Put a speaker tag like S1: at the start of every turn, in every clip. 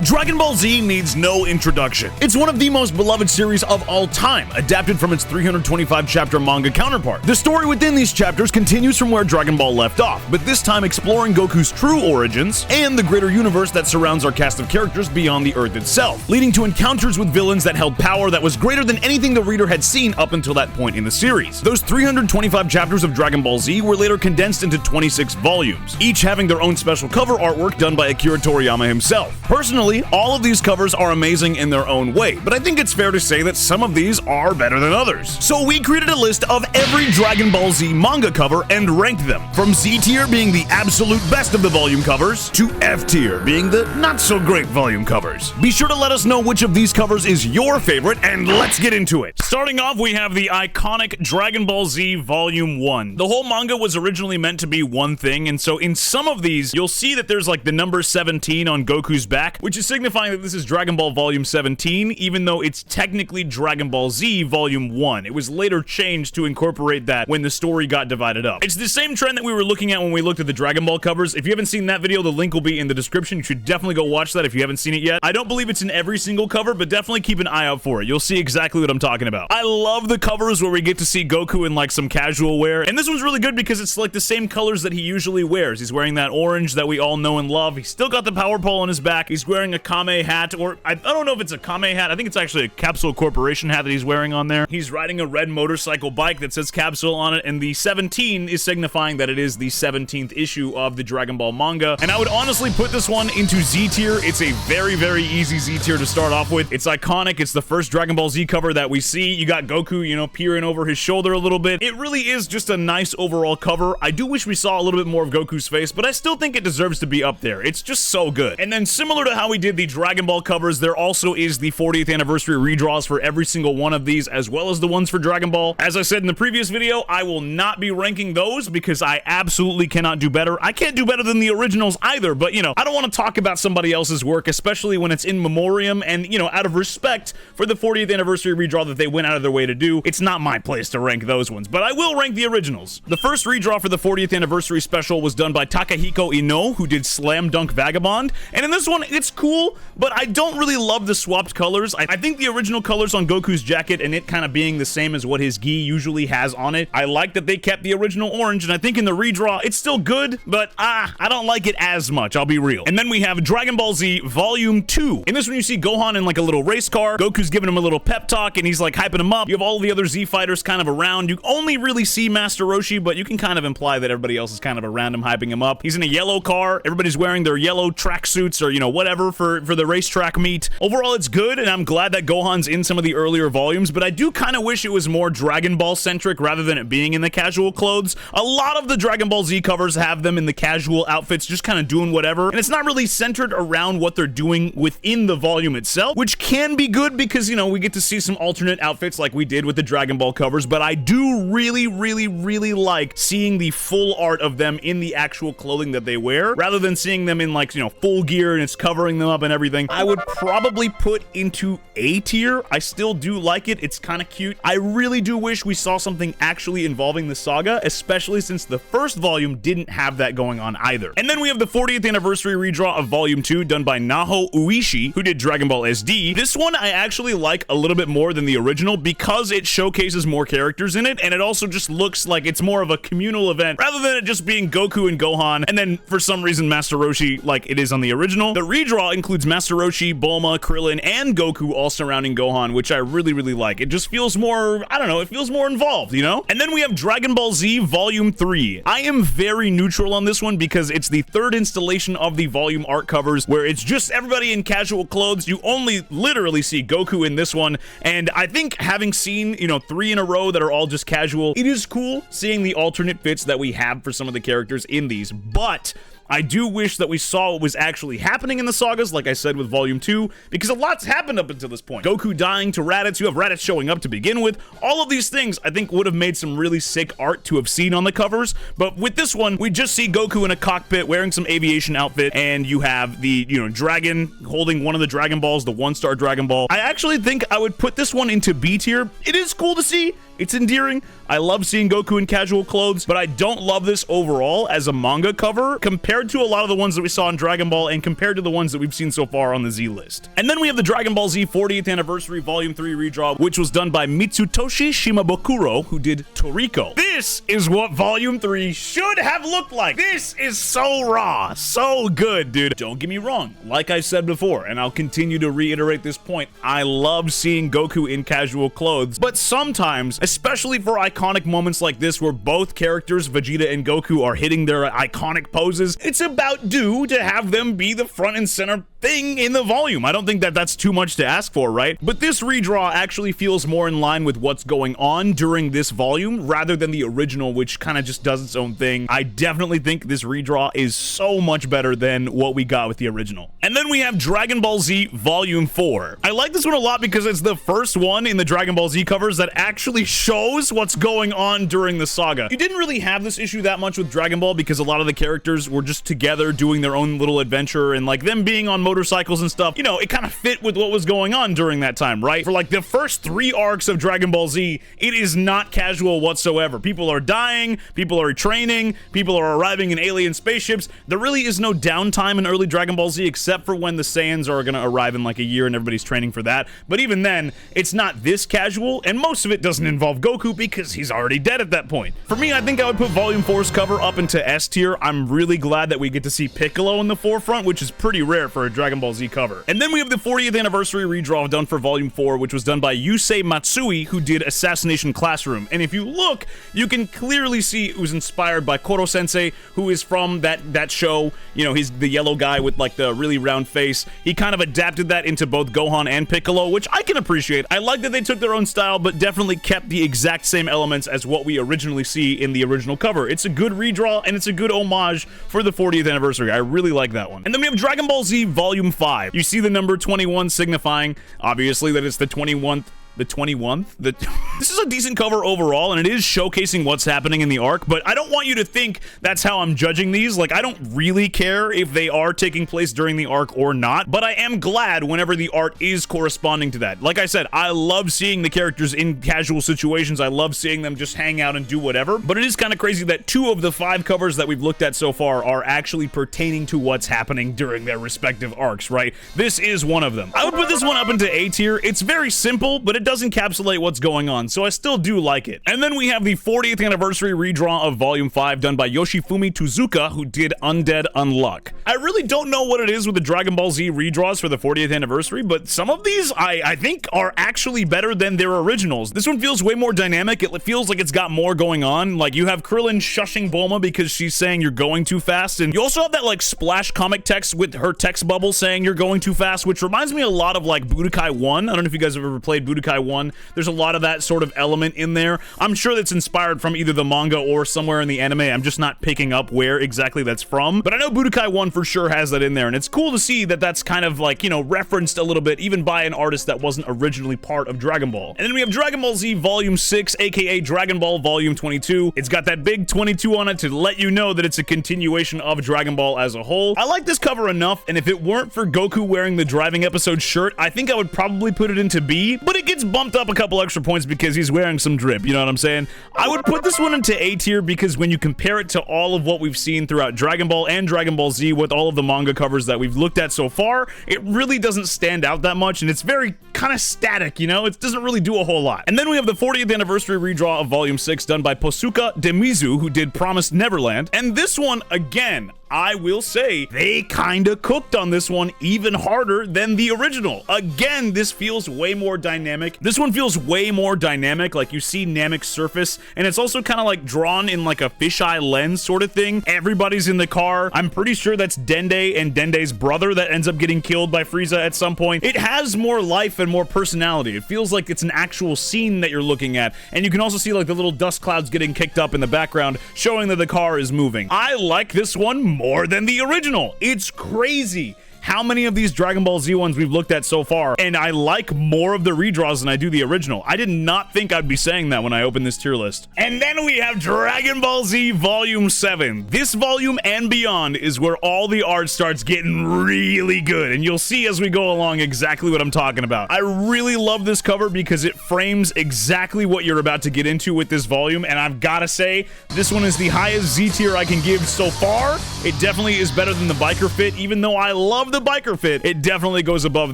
S1: Dragon Ball Z needs no introduction. It's one of the most beloved series of all time, adapted from its 325-chapter manga counterpart. The story within these chapters continues from where Dragon Ball left off, but this time exploring Goku's true origins and the greater universe that surrounds our cast of characters beyond the Earth itself, leading to encounters with villains that held power that was greater than anything the reader had seen up until that point in the series. Those 325 chapters of Dragon Ball Z were later condensed into 26 volumes, each having their own special cover artwork done by Akira Toriyama himself. Personally, all of these covers are amazing in their own way, but I think it's fair to say that some of these are better than others. So we created a list of every Dragon Ball Z manga cover and ranked them, from Z tier being the absolute best of the volume covers, to F tier being the not-so-great volume covers. Be sure to let us know which of these covers is your favorite, and let's get into it. Starting off, we have the iconic Dragon Ball Z Volume 1. The whole manga was originally meant to be one thing, and so in some of these, you'll see that there's like the number 17 on Goku's back, which is signifying that this is Dragon Ball Volume 17, even though it's technically Dragon Ball Z Volume 1. It was later changed to incorporate that when the story got divided up. It's the same trend that we were looking at when we looked at the Dragon Ball covers. If you haven't seen that video, the link will be in the description. You should definitely go watch that if you haven't seen it yet. I don't believe it's in every single cover, but definitely keep an eye out for it. You'll see exactly what I'm talking about. I love the covers where we get to see Goku in like some casual wear, and this one's really good because it's like the same colors that he usually wears. He's wearing that orange that we all know and love. He's still got the power pole on his back. He's wearing a Kame hat, or I don't know if it's a Kame hat. I think it's actually a Capsule Corporation hat that he's wearing on there. He's riding a red motorcycle bike that says Capsule on it, and the 17 is signifying that it is the 17th issue of the Dragon Ball manga. And I would honestly put this one into Z tier. It's a very, very easy Z tier to start off with. It's iconic. It's the first Dragon Ball Z cover that we see. You got Goku, you know, peering over his shoulder a little bit. It really is just a nice overall cover. I do wish we saw a little bit more of Goku's face, but I still think it deserves to be up there. It's just so good. And then similar to how we did the Dragon Ball covers, there also is the 40th anniversary redraws for every single one of these, as well as the ones for Dragon Ball. As I said in the previous video, I will not be ranking those because I absolutely cannot do better. I can't do better than the originals either, but you know, I don't want to talk about somebody else's work, especially when it's in memoriam, and you know, out of respect for the 40th anniversary redraw that they went out of their way to do, it's not my place to rank those ones, but I will rank the originals. The first redraw for the 40th anniversary special was done by Takahiko Ino, who did Slam Dunk Vagabond, and in this one, it's cool, but I don't really love the swapped colors. I think the original colors on Goku's jacket and it kind of being the same as what his gi usually has on it, I like that they kept the original orange, and I think in the redraw, it's still good, but I don't like it as much, I'll be real. And then we have Dragon Ball Z Volume 2. In this one, you see Gohan in like a little race car. Goku's giving him a little pep talk, and he's like hyping him up. You have all the other Z fighters kind of around. You only really see Master Roshi, but you can kind of imply that everybody else is kind of around him, hyping him up. He's in a yellow car. Everybody's wearing their yellow tracksuits or, you know, whatever for the racetrack meet. Overall, it's good, and I'm glad that Gohan's in some of the earlier volumes, but I do kind of wish it was more Dragon Ball centric rather than it being in the casual clothes. A lot of the Dragon Ball Z covers have them in the casual outfits, just kind of doing whatever, and it's not really centered around what they're doing within the volume itself, which can be good because, you know, we get to see some alternate outfits like we did with the Dragon Ball covers, but I do really, really, really like seeing the full art of them in the actual clothing that they wear, rather than seeing them in like, you know, full gear and it's covering them up and everything. I would probably put into A tier. I still do like it. It's kind of cute. I really do wish we saw something actually involving the saga, especially since the first volume didn't have that going on either. And then we have the 40th anniversary redraw of Volume 2 done by Naho Ueshi, who did Dragon Ball SD. This one I actually like a little bit more than the original because it showcases more characters in it, and it also just looks like it's more of a communal event rather than it just being Goku and Gohan, and then for some reason Master Roshi like it is on the original. The redraw includes Master Roshi, Bulma, Krillin, and Goku all surrounding Gohan, which I really, really like. It just feels more, I don't know, it feels more involved, you know? And then we have Dragon Ball Z Volume 3. I am very neutral on this one because it's the third installation of the volume art covers where it's just everybody in casual clothes. You only literally see Goku in this one, and I think having seen, you know, 3 in a row that are all just casual, it is cool seeing the alternate fits that we have for some of the characters in these, but I do wish that we saw what was actually happening in the sagas, like I said with Volume 2, because a lot's happened up until this point. Goku dying to Raditz, you have Raditz showing up to begin with. All of these things, I think, would have made some really sick art to have seen on the covers, but with this one, we just see Goku in a cockpit wearing some aviation outfit, and you have the, you know, dragon holding one of the Dragon Balls, the 1-star Dragon Ball. I actually think I would put this one into B tier. It is cool to see. It's endearing. I love seeing Goku in casual clothes, but I don't love this overall as a manga cover compared to a lot of the ones that we saw in Dragon Ball and compared to the ones that we've seen so far on the Z list. And then we have the Dragon Ball Z 40th Anniversary Volume 3 redraw, which was done by Mitsutoshi Shimabukuro, who did Toriko. This is what Volume 3 should have looked like. This is so raw, so good, dude. Don't get me wrong. Like I said before, and I'll continue to reiterate this point, I love seeing Goku in casual clothes, but sometimes, especially for iconic moments like this where both characters, Vegeta and Goku, are hitting their iconic poses, it's about due to have them be the front and center thing in the volume. I don't think that that's too much to ask for, right? But this redraw actually feels more in line with what's going on during this volume rather than the original, which kind of just does its own thing. I definitely think this redraw is so much better than what we got with the original. And then we have Dragon Ball Z Volume 4. I like this one a lot because it's the first one in the Dragon Ball Z covers that actually shows what's going on during the saga. You didn't really have this issue that much with Dragon Ball because a lot of the characters were just together doing their own little adventure, and like them being on motorcycles and stuff, you know, it kind of fit with what was going on during that time, right? For like the first 3 arcs of Dragon Ball Z, it is not casual whatsoever. People are dying, people are training, people are arriving in alien spaceships. There really is no downtime in early Dragon Ball Z except for when the Saiyans are gonna arrive in like a year and everybody's training for that. But even then, it's not this casual, and most of it doesn't involve Goku because he's already dead at that point. For me, I think I would put Volume 4's cover up into S tier. I'm really glad that we get to see Piccolo in the forefront, which is pretty rare for a Dragon Ball Z cover. And then we have the 40th Anniversary redraw done for Volume 4, which was done by Yusei Matsui, who did Assassination Classroom. And if you look, you can clearly see it was inspired by Koro Sensei, who is from that show. You know, he's the yellow guy with like the really round face. He kind of adapted that into both Gohan and Piccolo, which I can appreciate. I like that they took their own style, but definitely kept the exact same elements as what we originally see in the original cover. It's a good redraw, and it's a good homage for the 40th anniversary. I really like that one. And then we have Dragon Ball Z Volume 5. You see the number 21 signifying, obviously, that it's the 21th. This is a decent cover overall, and it is showcasing what's happening in the arc, but I don't want you to think that's how I'm judging these. Like, I don't really care if they are taking place during the arc or not, but I am glad whenever the art is corresponding to that. Like I said, I love seeing the characters in casual situations. I love seeing them just hang out and do whatever, but it is kind of crazy that 2 of the 5 covers that we've looked at so far are actually pertaining to what's happening during their respective arcs, right? This is one of them. I would put this one up into A tier. It's very simple, but it does encapsulate what's going on, so I still do like it. And then we have the 40th Anniversary redraw of Volume 5 done by Yoshifumi Tezuka, who did Undead Unluck. I really don't know what it is with the Dragon Ball Z redraws for the 40th anniversary, but some of these I think are actually better than their originals. This one feels way more dynamic. It feels like it's got more going on. Like, you have Krillin shushing Bulma because she's saying you're going too fast, and you also have that like splash comic text with her text bubble saying you're going too fast, which reminds me a lot of like Budokai 1. I don't know if you guys have ever played Budokai 1. There's a lot of that sort of element in there. I'm sure that's inspired from either the manga or somewhere in the anime. I'm just not picking up where exactly that's from, but I know Budokai 1 for sure has that in there, and it's cool to see that that's kind of like, you know, referenced a little bit even by an artist that wasn't originally part of Dragon Ball. And then we have Dragon Ball Z Volume 6, aka Dragon Ball Volume 22. It's got that big 22 on it to let you know that it's a continuation of Dragon Ball as a whole. I like this cover enough, and if it weren't for Goku wearing the driving episode shirt, I think I would probably put it into B, but it gets bumped up a couple extra points because he's wearing some drip, you know what I'm saying? I would put this one into A tier because when you compare it to all of what we've seen throughout Dragon Ball and Dragon Ball Z with all of the manga covers that we've looked at so far, it really doesn't stand out that much, and it's very kind of static, you know? It doesn't really do a whole lot. And then we have the 40th Anniversary redraw of Volume 6 done by Posuka Demizu, who did Promised Neverland, and this one, again, I will say they kinda cooked on this one even harder than the original. Again, this feels way more dynamic. This one feels way more dynamic, like you see Namek's surface, and it's also kind of like drawn in like a fisheye lens sort of thing. Everybody's in the car. I'm pretty sure that's Dende and Dende's brother that ends up getting killed by Frieza at some point. It has more life and more personality. It feels like it's an actual scene that you're looking at, and you can also see like the little dust clouds getting kicked up in the background, showing that the car is moving. I like this one more than the original. It's crazy. how many of these Dragon Ball Z ones we've looked at so far, and I like more of the redraws than I do the original. I did not think I'd be saying that when I opened this tier list. And then we have Dragon Ball Z Volume 7. This volume and beyond is where all the art starts getting really good, and you'll see as we go along exactly what I'm talking about. I really love this cover because it frames exactly what you're about to get into with this volume, and I've got to say, this one is the highest Z tier I can give so far. It definitely is better than the biker fit. Even though I love the biker fit, it definitely goes above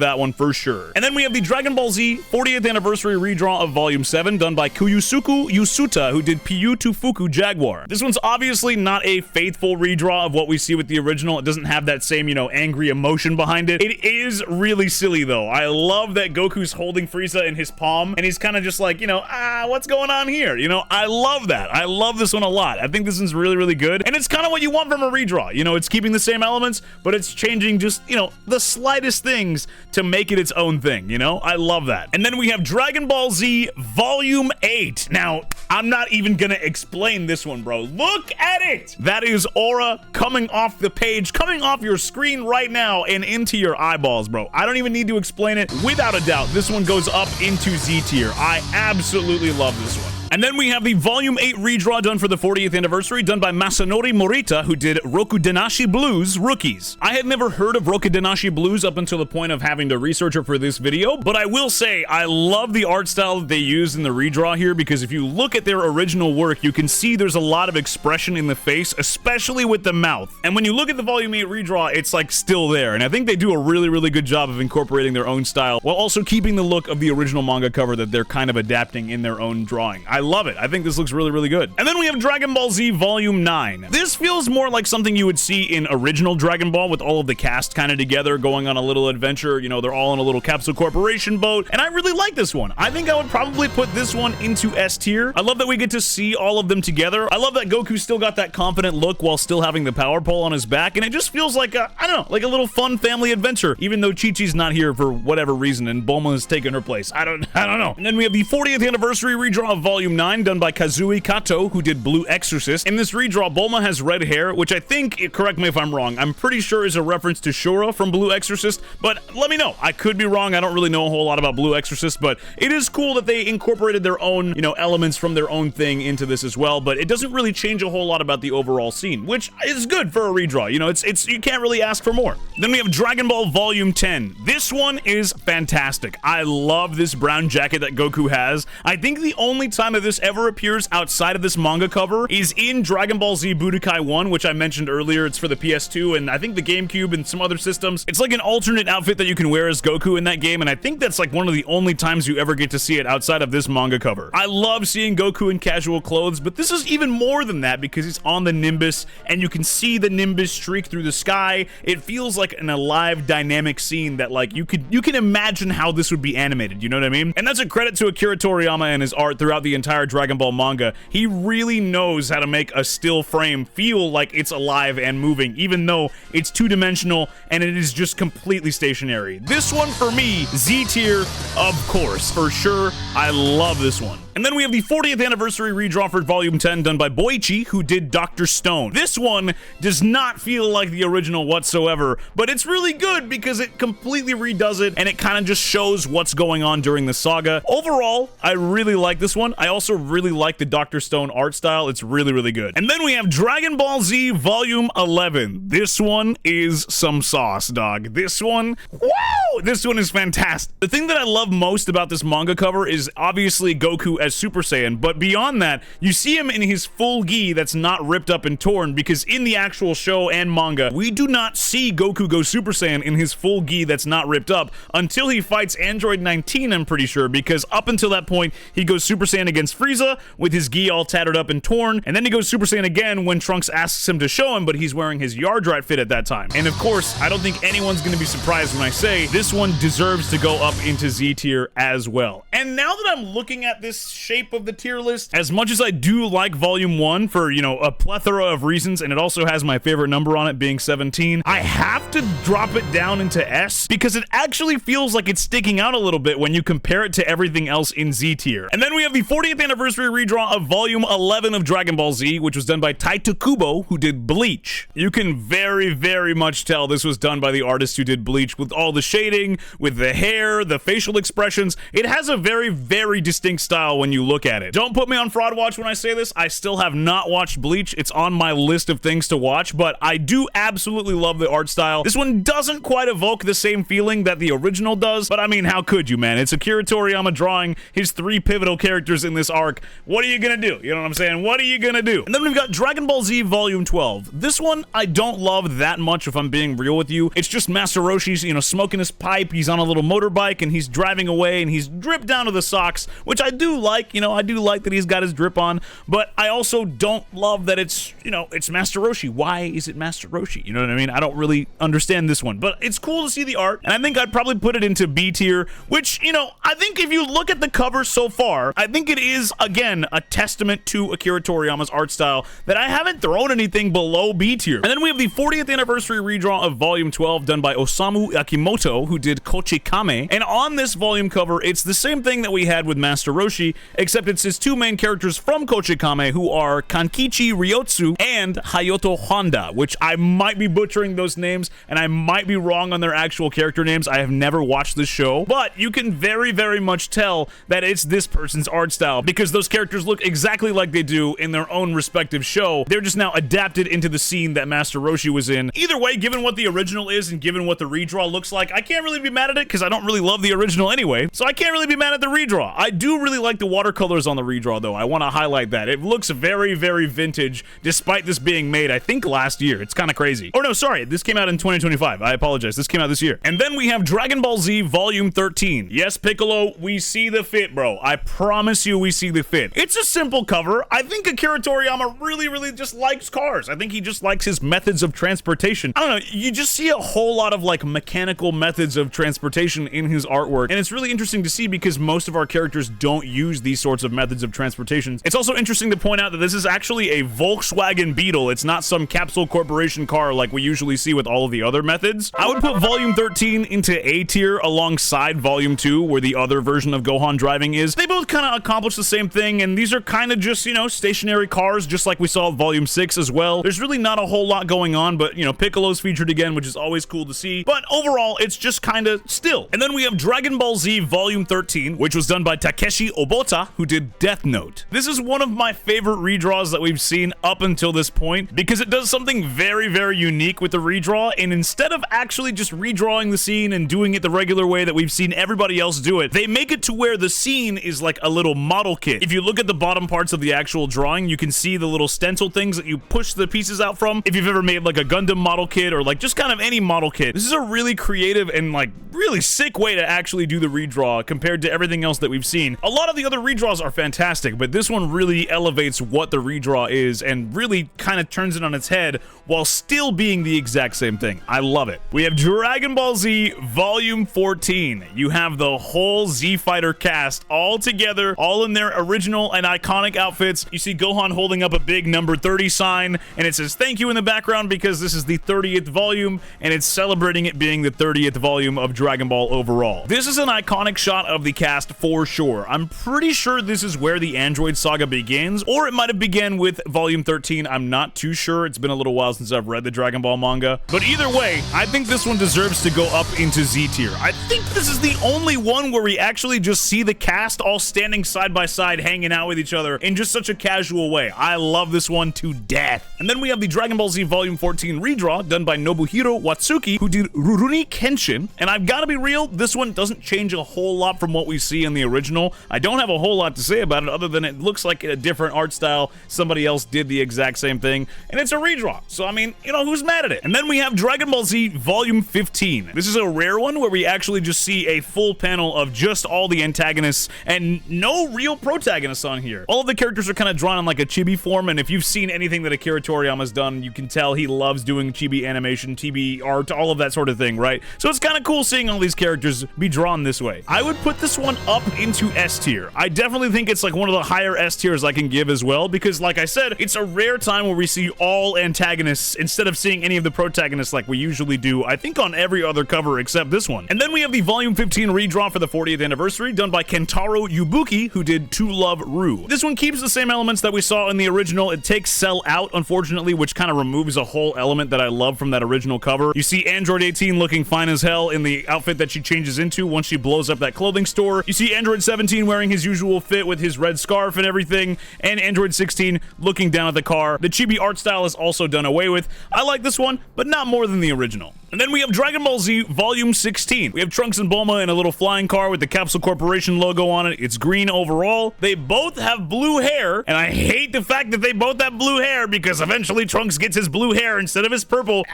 S1: that one for sure. And then we have the Dragon Ball Z 40th anniversary redraw of Volume 7 done by Kyusuke Yusuta, who did Piyu to Fuku Jaguar. This one's obviously not a faithful redraw of what we see with the original. It doesn't have that same, angry emotion behind it. It is really silly though. I love that Goku's holding Frieza in his palm and he's kind of just like, what's going on here? I love that. I love this one a lot. I think this one's really, really good. And it's kind of what you want from a redraw. It's keeping the same elements, but it's changing just, the slightest things to make it its own thing, I love that. And then we have Dragon Ball Z Volume 8. Now, I'm not even gonna explain this one, bro. Look at it! That is aura coming off the page, coming off your screen right now and into your eyeballs, bro. I don't even need to explain it. Without a doubt, this one goes up into Z tier. I absolutely love this one. And then we have the Volume 8 redraw done for the 40th anniversary, done by Masanori Morita, who did Rokudenashi Blues Rookies. I had never heard of Rokudenashi Blues up until the point of having to research it for this video, but I will say I love the art style that they used in the redraw here, because if you look at their original work, you can see there's a lot of expression in the face, especially with the mouth. And when you look at the Volume 8 redraw, it's like still there, and I think they do a really, really good job of incorporating their own style, while also keeping the look of the original manga cover that they're kind of adapting in their own drawing. I love it. I think this looks really, really good. And then we have Dragon Ball Z Volume 9. This feels more like something you would see in original Dragon Ball, with all of the cast kind of together going on a little adventure. They're all in a little Capsule Corporation boat, and I really like this one. I think I would probably put this one into S tier. I love that we get to see all of them together. I love that Goku still got that confident look while still having the power pole on his back, and it just feels like a, I don't know, like a little fun family adventure, even though Chi-Chi's not here for whatever reason, and Bulma has taken her place. I don't know. And then we have the 40th anniversary redraw of Volume 9 done by Kazui Kato, who did Blue Exorcist. In this redraw, Bulma has red hair, which I think, correct me if I'm wrong, I'm pretty sure is a reference to Shura from Blue Exorcist, but let me know. I could be wrong. I don't really know a whole lot about Blue Exorcist, but it is cool that they incorporated their own, elements from their own thing into this as well, but it doesn't really change a whole lot about the overall scene, which is good for a redraw. It's you can't really ask for more. Then we have Dragon Ball Volume 10. This one is fantastic. I love this brown jacket that Goku has. I think the only time that this ever appears outside of this manga cover is in Dragon Ball Z Budokai 1, which I mentioned earlier. It's for the PS2 and I think the GameCube and some other systems. It's like an alternate outfit that you can wear as Goku in that game, and I think that's like one of the only times you ever get to see it outside of this manga cover. I love seeing Goku in casual clothes, but this is even more than that because he's on the Nimbus and you can see the Nimbus streak through the sky. It feels like an alive, dynamic scene that like you can imagine how this would be animated, you know what I mean? And that's a credit to Akira Toriyama and his art throughout the entire Dragon Ball manga. He really knows how to make a still frame feel like it's alive and moving, even though it's two-dimensional and it is just completely stationary. This one, for me, Z tier, of course, for sure. I love this one. And then we have the 40th anniversary redraw for Volume 10 done by Boichi, who did Dr. Stone. This one does not feel like the original whatsoever, but it's really good because it completely redoes it and it kind of just shows what's going on during the saga. Overall, I really like this one. I also really like the Dr. Stone art style. It's really, really good. And then we have Dragon Ball Z Volume 11. This one is some sauce, dog. This one, whoa! This one is fantastic. The thing that I love most about this manga cover is obviously Goku as Super Saiyan, but beyond that, you see him in his full gi that's not ripped up and torn, because in the actual show and manga, we do not see Goku go Super Saiyan in his full gi that's not ripped up until he fights Android 19, I'm pretty sure, because up until that point, he goes Super Saiyan against Frieza with his gi all tattered up and torn, and then he goes Super Saiyan again when Trunks asks him to show him, but he's wearing his Yardrat fit at that time. And of course, I don't think anyone's going to be surprised when I say this one deserves to go up into Z tier as well. And now that I'm looking at this shape of the tier list. As much as I do like Volume 1 for, you know, a plethora of reasons, and it also has my favorite number on it being 17, I have to drop it down into S because it actually feels like it's sticking out a little bit when you compare it to everything else in Z tier. And then we have the 40th anniversary redraw of Volume 11 of Dragon Ball Z, which was done by Taito Kubo, who did Bleach. You can very, very much tell this was done by the artist who did Bleach, with all the shading, with the hair, the facial expressions. It has a very, very distinct style when you look at it. Don't put me on fraud watch when I say this. I still have not watched Bleach. It's on my list of things to watch, but I do absolutely love the art style. This one doesn't quite evoke the same feeling that the original does, but I mean, how could you, man? It's Akira Toriyama drawing his 3 pivotal characters in this arc. What are you gonna do? You know what I'm saying? What are you gonna do? And then we've got Dragon Ball Z Volume 12. This one I don't love that much, if I'm being real with you. It's just Master Roshi's, you know, smoking his pipe. He's on a little motorbike and he's driving away and he's dripped down to the socks, which I do like. You know, I do like that he's got his drip on, but I also don't love that it's, you know, it's Master Roshi. Why is it Master Roshi? You know what I mean? I don't really understand this one, but it's cool to see the art, and I think I'd probably put it into B tier, which, you know, I think if you look at the cover so far, I think it is, again, a testament to Akira Toriyama's art style that I haven't thrown anything below B tier. And then we have the 40th anniversary redraw of Volume 12 done by Osamu Akimoto, who did Kochikame, and on this volume cover, it's the same thing that we had with Master Roshi, except it's his 2 main characters from Kochikame, who are Kankichi Ryotsu and Hayato Honda, which I might be butchering those names, and I might be wrong on their actual character names. I have never watched this show, but you can very, very much tell that it's this person's art style because those characters look exactly like they do in their own respective show. They're just now adapted into the scene that Master Roshi was in. Either way, given what the original is and given what the redraw looks like, I can't really be mad at it because I don't really love the original anyway, so I can't really be mad at the redraw. I do really like the watercolors on the redraw, though. I want to highlight that. It looks very, very vintage, despite this being made, I think, last year. It's kind of crazy. Or no, sorry, this came out in 2025. I apologize. This came out this year. And then we have Dragon Ball Z Volume 13. Yes, Piccolo, we see the fit, bro. I promise you we see the fit. It's a simple cover. I think Akira Toriyama really, really just likes cars. I think he just likes his methods of transportation. I don't know, you just see a whole lot of like mechanical methods of transportation in his artwork, and it's really interesting to see because most of our characters don't use these sorts of methods of transportation. It's also interesting to point out that this is actually a Volkswagen Beetle. It's not some Capsule Corporation car like we usually see with all of the other methods. I would put Volume 13 into A tier alongside Volume 2, where the other version of Gohan driving is. They both kind of accomplish the same thing, and these are kind of just, you know, stationary cars, just like we saw with Volume 6 as well. There's really not a whole lot going on, but, you know, Piccolo's featured again, which is always cool to see. But overall, it's just kind of still. And then we have Dragon Ball Z Volume 13, which was done by Takeshi Obota, who did Death Note. This is one of my favorite redraws that we've seen up until this point, because it does something very, very unique with the redraw, and instead of actually just redrawing the scene and doing it the regular way that we've seen everybody else do it, they make it to where the scene is like a little model kit. If you look at the bottom parts of the actual drawing, you can see the little stencil things that you push the pieces out from. If you've ever made like a Gundam model kit or like just kind of any model kit, this is a really creative and like really sick way to actually do the redraw compared to everything else that we've seen. A lot of the other redraws are fantastic, but this one really elevates what the redraw is and really kind of turns it on its head while still being the exact same thing. I love it. We have Dragon Ball Z Volume 14. You have the whole Z Fighter cast all together, all in their original and iconic outfits. You see Gohan holding up a big number 30 sign, and it says thank you in the background because this is the 30th volume, and it's celebrating it being the 30th volume of Dragon Ball overall. This is an iconic shot of the cast for sure. I'm pretty sure this is where the Android saga begins, or it might have begun with Volume 13. I'm not too sure. It's been a little while since I've read the Dragon Ball manga. But either way, I think this one deserves to go up into Z tier. I think this is the only one where we actually just see the cast all standing side by side, hanging out with each other in just such a casual way. I love this one to death. And then we have the Dragon Ball Z Volume 14 redraw done by Nobuhiro Watsuki, who did Rurouni Kenshin. And I've got to be real, this one doesn't change a whole lot from what we see in the original. I don't have a whole lot to say about it other than it looks like a different art style. Somebody else did the exact same thing, and it's a redraw. So, I mean, you know, who's mad at it? And then we have Dragon Ball Z Volume 15. This is a rare one where we actually just see a full panel of just all the antagonists and no real protagonists on here. All of the characters are kind of drawn in like a chibi form, and if you've seen anything that Akira Toriyama's done, you can tell he loves doing chibi animation, chibi art, all of that sort of thing, right? So it's kind of cool seeing all these characters be drawn this way. I would put this one up into S tier. I I definitely think it's like one of the higher S tiers I can give as well, because like I said, it's a rare time where we see all antagonists instead of seeing any of the protagonists like we usually do, I think, on every other cover except this one. And then we have the volume 15 redraw for the 40th anniversary done by Kentaro Yubuki, who did To Love Ru. This one keeps the same elements that we saw in the original. It takes Cell out, unfortunately, which kind of removes a whole element that I love from that original cover. You see Android 18 looking fine as hell in the outfit that she changes into once she blows up that clothing store. You see Android 17 wearing his usual fit with his red scarf and everything, and Android 16 looking down at the car. The chibi art style is also done away with. I like this one, but not more than the original. And then we have Dragon Ball Z Volume 16. We have Trunks and Bulma in a little flying car with the Capsule Corporation logo on it. It's green overall. They both have blue hair, and I hate the fact that they both have blue hair because eventually Trunks gets his blue hair instead of his purple.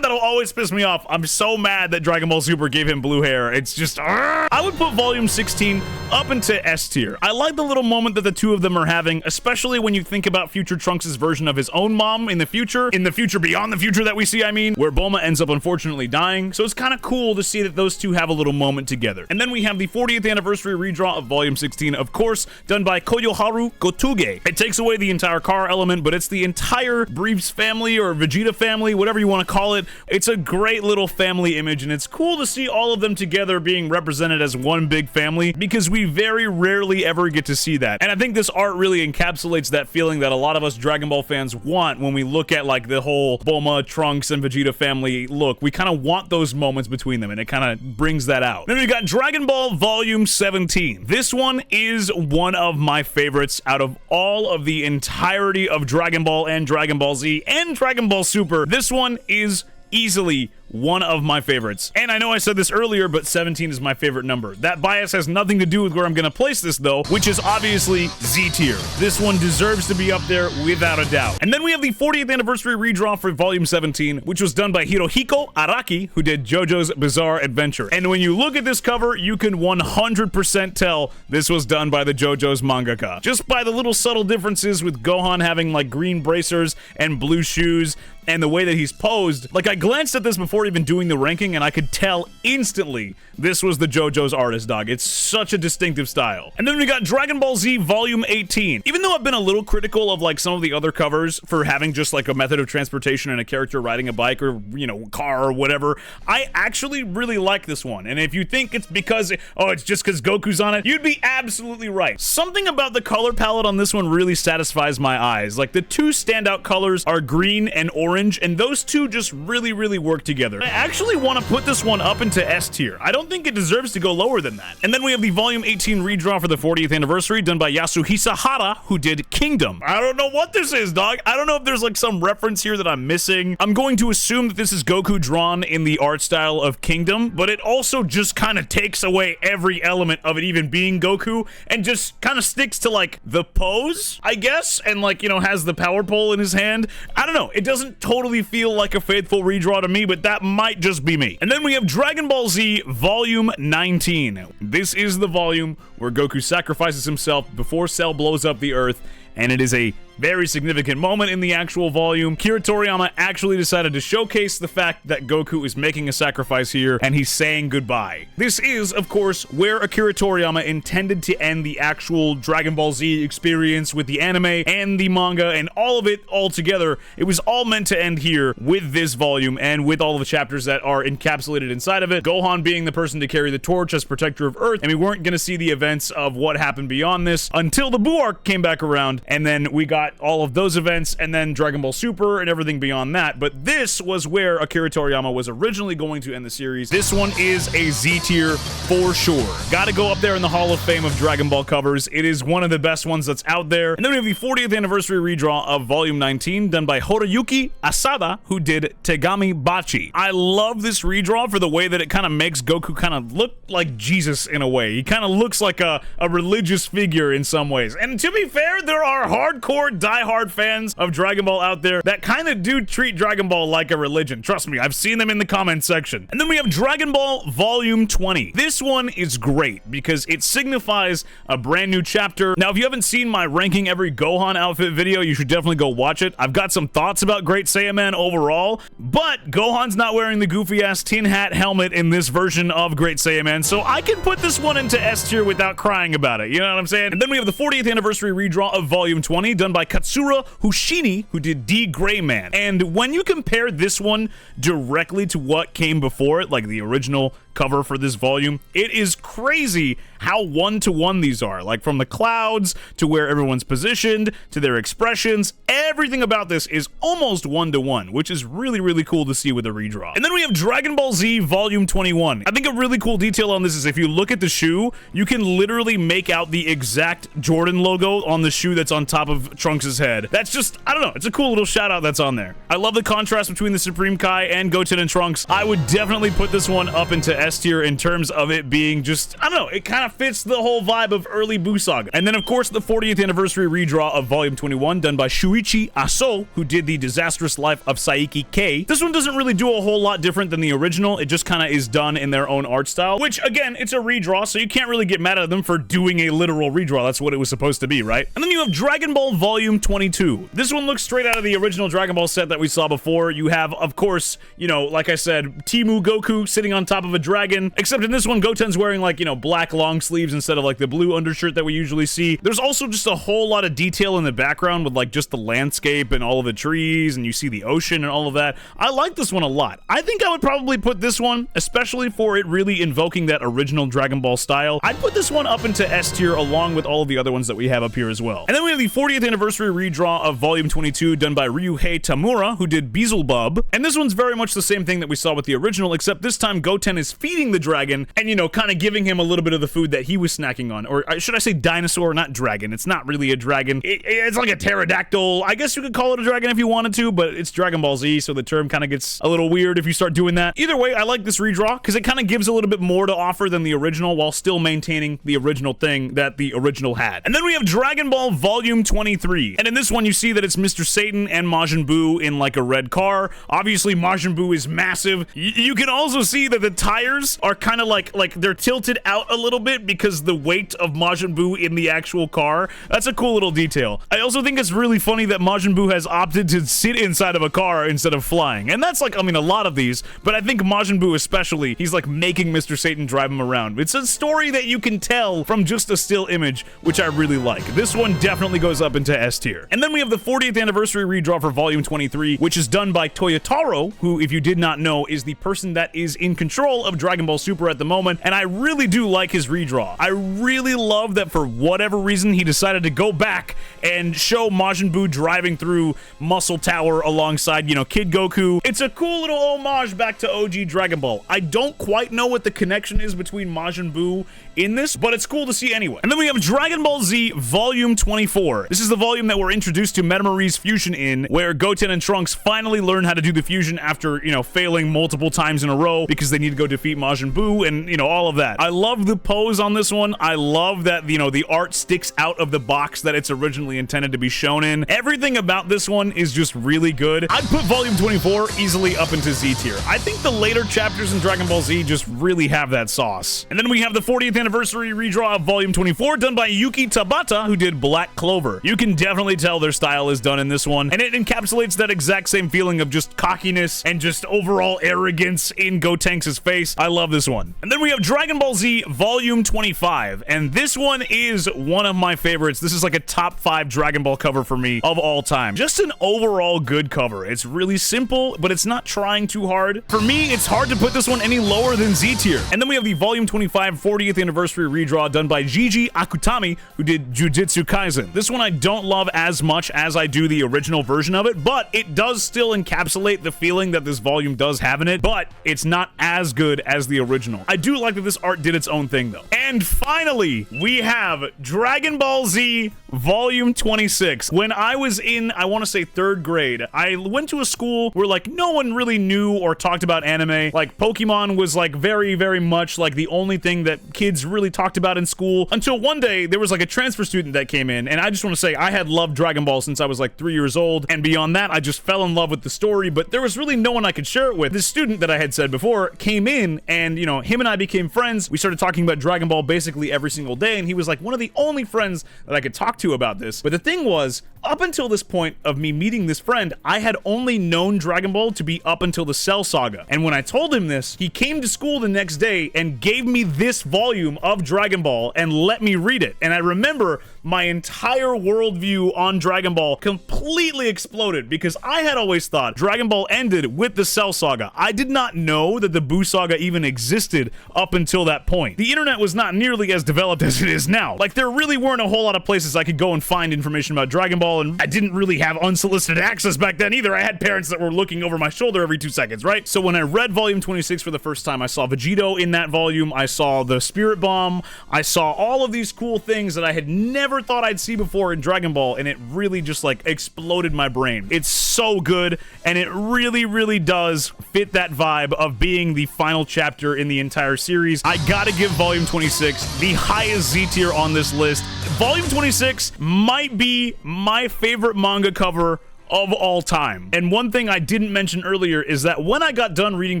S1: That'll always piss me off. I'm so mad that Dragon Ball Super gave him blue hair. It's just... I would put Volume 16 up into S tier. I like the little moment that the two of them are having, especially when you think about future Trunks' version of his own mom in the future beyond the future that we see, I mean, where Bulma ends up unfortunately dying. So it's kind of cool to see that those two have a little moment together. And then we have the 40th anniversary redraw of Volume 16, of course, done by Koyoharu Kotuge. It takes away the entire car element, but it's the entire Briefs family or Vegeta family, whatever you want to call it. It's a great little family image, and it's cool to see all of them together being represented as one big family, because we very rarely ever get to see that. And I think this art really encapsulates that feeling that a lot of us Dragon Ball fans want when we look at like the whole Bulma, Trunks, and Vegeta family look. We kind of want those moments between them, and it kind of brings that out. Then we got Dragon Ball Volume 17. This one is one of my favorites out of all of the entirety of Dragon Ball and Dragon Ball Z and Dragon Ball Super. This one is easily one of my favorites. And I know I said this earlier, but 17 is my favorite number. That bias has nothing to do with where I'm gonna place this though, which is obviously Z tier. This one deserves to be up there without a doubt. And then we have the 40th anniversary redraw for Volume 17, which was done by Hirohiko Araki, who did JoJo's Bizarre Adventure. And when you look at this cover, you can 100% tell this was done by the JoJo's mangaka. Just by the little subtle differences with Gohan having like green bracers and blue shoes, and the way that he's posed. Like, I glanced at this before even doing the ranking, and I could tell instantly this was the JoJo's artist, dog. It's such a distinctive style. And then we got Dragon Ball Z Volume 18. Even though I've been a little critical of like some of the other covers for having just like a method of transportation and a character riding a bike or, you know, car or whatever, I actually really like this one. And if you think it's because, oh, it's just because Goku's on it, you'd be absolutely right. Something about the color palette on this one really satisfies my eyes. Like, the two standout colors are green and orange, and those two just really work together. I actually want to put this one up into S tier. I don't think it deserves to go lower than that. And then we have the Volume 18 redraw for the 40th anniversary done by Yasuhisa Hara, who did Kingdom. I don't know what this is, dog. I don't know if there's like some reference here that I'm missing. I'm going to assume that this is Goku drawn in the art style of Kingdom, but it also just kind of takes away every element of it even being Goku and just kind of sticks to like the pose, I guess, and like, you know, has the power pole in his hand. I don't know. It doesn't totally feel like a faithful redraw to me, but that might just be me. And then we have Dragon Ball Z Volume 19. This is the volume where Goku sacrifices himself before Cell blows up the Earth, and it is a very significant moment in the actual volume. Kira Toriyama actually decided to showcase the fact that Goku is making a sacrifice here, and he's saying goodbye. This is, of course, where Akira Toriyama intended to end the actual Dragon Ball Z experience with the anime and the manga and all of it all together. It was all meant to end here with this volume and with all of the chapters that are encapsulated inside of it. Gohan being the person to carry the torch as protector of Earth, and we weren't going to see the events of what happened beyond this until the Buu arc came back around, and then we got all of those events and then Dragon Ball Super and everything beyond that. But this was where Akira Toriyama was originally going to end the series. This one is a Z tier for sure. Gotta go up there in the Hall of Fame of Dragon Ball covers. It is one of the best ones that's out there. And then we have the 40th anniversary redraw of Volume 19 done by Horiyuki Asada, who did Tegami Bachi. I love this redraw for the way that it kind of makes Goku kind of look like Jesus in a way. He kind of looks like a religious figure in some ways. And to be fair, there are hardcore, diehard fans of Dragon Ball out there that kind of do treat Dragon Ball like a religion. Trust me, I've seen them in the comment section. And then we have Dragon Ball Volume 20. This one is great because it signifies a brand new chapter. Now, if you haven't seen my ranking every Gohan outfit video, you should definitely go watch it. I've got some thoughts about Great Saiyaman overall, but Gohan's not wearing the goofy-ass tin hat helmet in this version of Great Saiyaman, so I can put this one into S tier without crying about it, you know what I'm saying? And then we have the 40th anniversary redraw of Volume 20, done by Katsura Hoshini, who did D. Gray Man. And when you compare this one directly to what came before it, like the original cover for this volume, it is crazy how one-to-one these are. Like, from the clouds to where everyone's positioned to their expressions, everything about this is almost one-to-one, which is really, really cool to see with a redraw. And then we have Dragon Ball Z Volume 21. I think a really cool detail on this is if you look at the shoe, you can literally make out the exact Jordan logo on the shoe that's on top of Trunks' head. That's just, I don't know, it's a cool little shout out that's on there. I love the contrast between the Supreme Kai and Goten and Trunks. I would definitely put this one up into S tier in terms of it being just, I don't know, it kind of fits the whole vibe of early Buu Saga. And then, of course, the 40th anniversary redraw of Volume 21, done by Shuichi Aso, who did the Disastrous Life of Saiki K. This one doesn't really do a whole lot different than the original. It just kind of is done in their own art style, which, again, it's a redraw, so you can't really get mad at them for doing a literal redraw. That's what it was supposed to be, right? And then you have Dragon Ball Volume 22. This one looks straight out of the original Dragon Ball set that we saw before. You have, of course, you know, like I said, Timu Goku sitting on top of a dragon, except in this one, Goten's wearing, like, you know, black long sleeves instead of, like, the blue undershirt that we usually see. There's also just a whole lot of detail in the background with, like, just the landscape and all of the trees, and you see the ocean and all of that. I like this one a lot. I think I would probably put this one, especially for it really invoking that original Dragon Ball style, I'd put this one up into S tier along with all of the other ones that we have up here as well. And then we have the 40th anniversary redraw of Volume 22, done by Ryuhei Tamura, who did Beelzebub. And this one's very much the same thing that we saw with the original, except this time Goten is feeding the dragon and, you know, kind of giving him a little bit of the food that he was snacking on. Or should I say dinosaur, not dragon. It's not really a dragon. It's like a pterodactyl. I guess you could call it a dragon if you wanted to, but it's Dragon Ball Z, so the term kind of gets a little weird if you start doing that. Either way, I like this redraw because it kind of gives a little bit more to offer than the original while still maintaining the original thing that the original had. And then we have Dragon Ball Volume 23. And in this one, you see that it's Mr. Satan and Majin Buu in like a red car. Obviously, Majin Buu is massive. You can also see that the tires are kind of like they're tilted out a little bit because the weight of Majin Buu in the actual car. That's a cool little detail. I also think it's really funny that Majin Buu has opted to sit inside of a car instead of flying. And that's like, I mean, a lot of these, but I think Majin Buu especially, he's like making Mr. Satan drive him around. It's a story that you can tell from just a still image, which I really like. This one definitely goes up into S tier. And then we have the 40th anniversary redraw for Volume 23, which is done by Toyotaro, who, if you did not know, is the person that is in control of Dragon Ball Super at the moment, and I really do like his redraw. I really love that for whatever reason he decided to go back and show Majin Buu driving through Muscle Tower alongside, you know, Kid Goku. It's a cool little homage back to OG Dragon Ball. I don't quite know what the connection is between Majin Buu in this, but it's cool to see anyway. And then we have Dragon Ball Z Volume 24. This is the volume that we're introduced to Metamorese fusion in, where Goten and Trunks finally learn how to do the fusion after, you know, failing multiple times in a row because they need to go defeat Majin Buu and, you know, all of that. I love the pose on this one. I love that, you know, the art sticks out of the box that it's originally intended to be shown in. Everything about this one is just really good. I'd put Volume 24 easily up into Z tier. I think the later chapters in Dragon Ball Z just really have that sauce. And then we have the 40th anniversary redraw of Volume 24, done by Yuki Tabata, who did Black Clover. You can definitely tell their style is done in this one, and it encapsulates that exact same feeling of just cockiness and just overall arrogance in Gotenks' face. I love this one. And then we have Dragon Ball Z Volume 25, and this one is one of my favorites. This is like a top 5 Dragon Ball cover for me of all time. Just an overall good cover. It's really simple, but it's not trying too hard. For me, it's hard to put this one any lower than Z tier. And then we have the Volume 25 40th anniversary redraw done by Gigi Akutami, who did Jujutsu Kaisen. This one I don't love as much as I do the original version of it, but it does still encapsulate the feeling that this volume does have in it, but it's not as good as the original. I do like that this art did its own thing though. And finally, we have Dragon Ball Z Volume 26. When I was in, I want to say 3rd grade, I went to a school where like no one really knew or talked about anime. Like Pokemon was like very, very much like the only thing that kids really talked about in school, until one day there was like a transfer student that came in, and I just want to say I had loved Dragon Ball since I was like 3 years old, and beyond that I just fell in love with the story, but there was really no one I could share it with. This student that I had said before came in, and you know, him and I became friends. We started talking about Dragon Ball basically every single day, and he was like one of the only friends that I could talk to about this. But the thing was, up until this point of me meeting this friend, I had only known Dragon Ball to be up until the Cell Saga. And when I told him this, he came to school the next day and gave me this volume of Dragon Ball and let me read it. And I remember my entire worldview on Dragon Ball completely exploded, because I had always thought Dragon Ball ended with the Cell Saga. I did not know that the Buu Saga even existed up until that point. The internet was not nearly as developed as it is now. Like, there really weren't a whole lot of places I could go and find information about Dragon Ball, and I didn't really have unsolicited access back then either. I had parents that were looking over my shoulder every 2 seconds, right? So when I read Volume 26 for the first time, I saw Vegito in that volume, I saw the Spirit Bomb, I saw all of these cool things that I had never thought I'd see before in Dragon Ball, and it really just like exploded my brain. It's so good, and it really, really does fit that vibe of being the final chapter in the entire series. I gotta give Volume 26 the highest Z tier on this list. Volume 26 might be my favorite manga cover of all time. And one thing I didn't mention earlier is that when I got done reading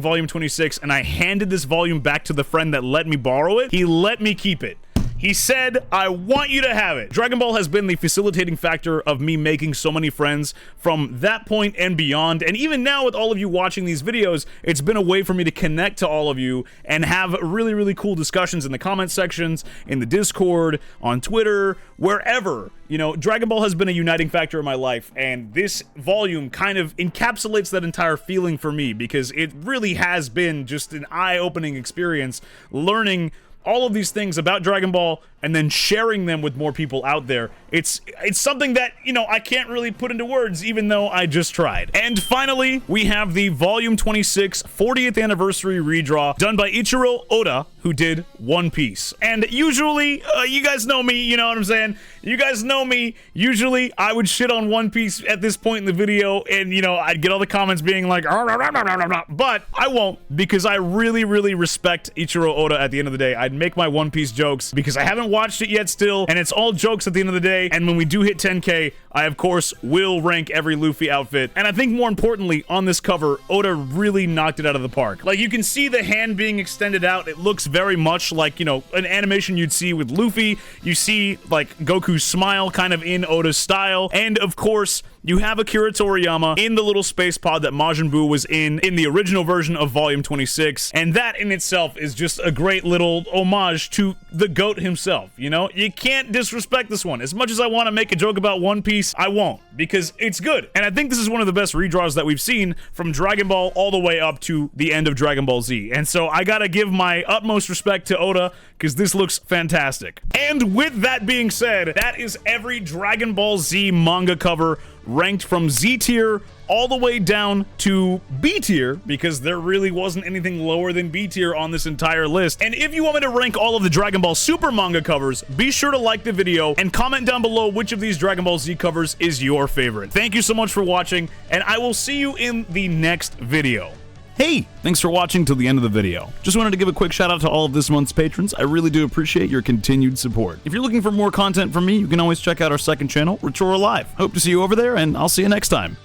S1: Volume 26 and I handed this volume back to the friend that let me borrow it, he let me keep it. He said, I want you to have it. Dragon Ball has been the facilitating factor of me making so many friends from that point and beyond. And even now with all of you watching these videos, it's been a way for me to connect to all of you and have really, really cool discussions in the comment sections, in the Discord, on Twitter, wherever. You know, Dragon Ball has been a uniting factor in my life, and this volume kind of encapsulates that entire feeling for me, because it really has been just an eye-opening experience learning all of these things about Dragon Ball and then sharing them with more people out there. It's something that, you know, I can't really put into words, even though I just tried. And finally, we have the Volume 26 40th anniversary redraw done by Ichiro Oda, who did One Piece. And usually, you guys know me, you know what I'm saying? You guys know me. Usually, I would shit on One Piece at this point in the video, and, you know, I'd get all the comments being like, but I won't, because I really, really respect Ichiro Oda at the end of the day. I'd make my One Piece jokes, because I haven't watched it yet still, and it's all jokes at the end of the day. And when we do hit 10K, I, of course, will rank every Luffy outfit. And I think more importantly, on this cover, Oda really knocked it out of the park. Like, you can see the hand being extended out. It looks very much like, you know, an animation you'd see with Luffy. You see, like, Goku's smile kind of in Oda's style. And, of course, you have Akira Toriyama in the little space pod that Majin Buu was in the original version of Volume 26. And that in itself is just a great little homage to the GOAT himself, you know? You can't disrespect this one. As much as I want to make a joke about One Piece, I won't, because it's good. And I think this is one of the best redraws that we've seen from Dragon Ball all the way up to the end of Dragon Ball Z. And so I gotta give my utmost respect to Oda, because this looks fantastic. And with that being said, that is every Dragon Ball Z manga cover ranked from Z tier all the way down to B tier, because there really wasn't anything lower than B tier on this entire list. And if you want me to rank all of the Dragon Ball Super manga covers, be sure to like the video and comment down below which of these Dragon Ball Z covers is your favorite. Thank you so much for watching, and I will see you in the next video. Hey, thanks for watching till the end of the video. Just wanted to give a quick shout out to all of this month's patrons. I really do appreciate your continued support. If you're looking for more content from me, you can always check out our second channel, Retrora Live. Hope to see you over there, and I'll see you next time.